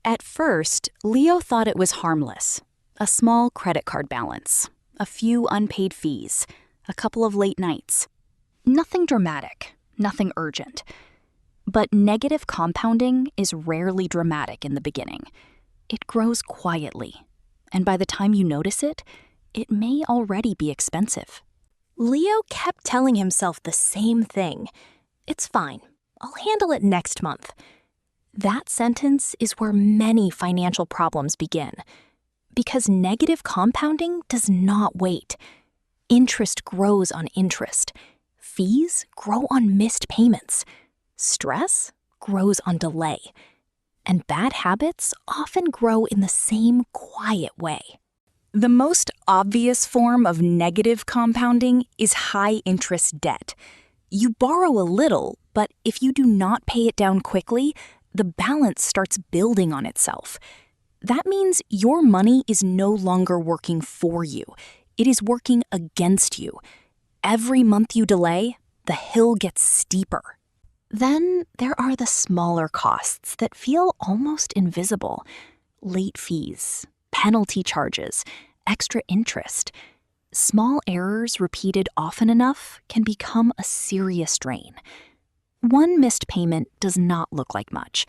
At first, Leo thought it was harmless. A small credit card balance, a few unpaid fees, a couple of late nights. Nothing dramatic, nothing urgent. But negative compounding is rarely dramatic in the beginning. It grows quietly, and by the time you notice it, it may already be expensive. Leo kept telling himself the same thing. It's fine. I'll handle it next month. That sentence is where many financial problems begin. Because negative compounding does not wait. Interest grows on interest. Fees grow on missed payments. Stress grows on delay. And bad habits often grow in the same quiet way. The most obvious form of negative compounding is high-interest debt. You borrow a little, but if you do not pay it down quickly, the balance starts building on itself. That means your money is no longer working for you. It is working against you. Every month you delay, the hill gets steeper. Then there are the smaller costs that feel almost invisible. Late fees, penalty charges, extra interest. Small errors repeated often enough can become a serious drain. One missed payment does not look like much,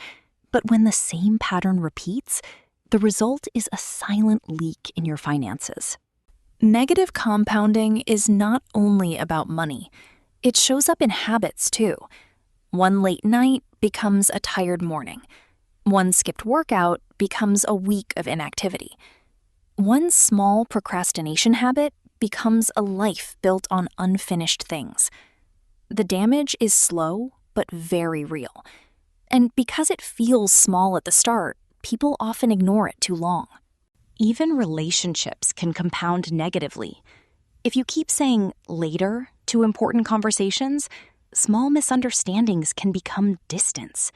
but when the same pattern repeats, the result is a silent leak in your finances. Negative compounding is not only about money. It shows up in habits too. One late night becomes a tired morning. One skipped workout becomes a week of inactivity. One small procrastination habit becomes a life built on unfinished things. The damage is slow, but very real. And because it feels small at the start, people often ignore it too long. Even relationships can compound negatively. If you keep saying later to important conversations, small misunderstandings can become distance.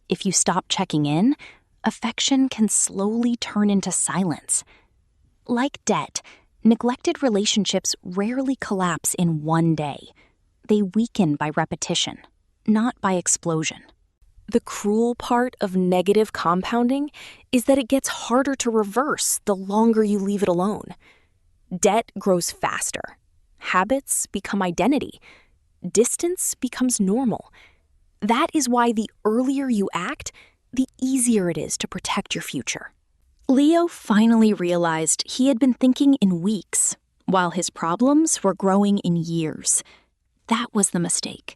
If you stop checking in, affection can slowly turn into silence. Like debt, neglected relationships rarely collapse in one day. They weaken by repetition, not by explosion. The cruel part of negative compounding is that it gets harder to reverse the longer you leave it alone. Debt grows faster. Habits become identity. Distance becomes normal. That is why the earlier you act, the easier it is to protect your future. Leo finally realized he had been thinking in weeks, while his problems were growing in years. That was the mistake.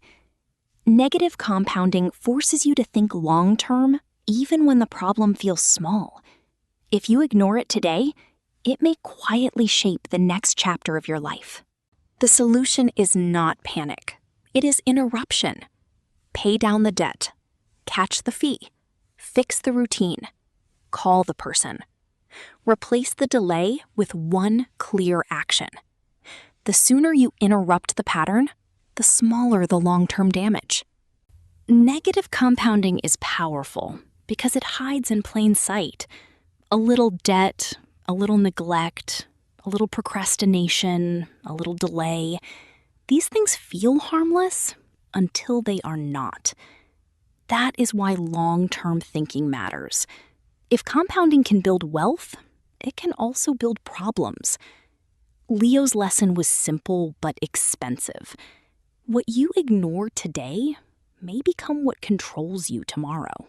Negative compounding forces you to think long-term, even when the problem feels small. If you ignore it today, it may quietly shape the next chapter of your life. The solution is not panic. It is interruption. Pay down the debt. Catch the fee. Fix the routine. Call the person. Replace the delay with one clear action. The sooner you interrupt the pattern, the smaller the long-term damage. Negative compounding is powerful because it hides in plain sight. A little debt, a little neglect, a little procrastination, a little delay. These things feel harmless until they are not. That is why long-term thinking matters. If compounding can build wealth, it can also build problems. Leo's lesson was simple but expensive. What you ignore today may become what controls you tomorrow.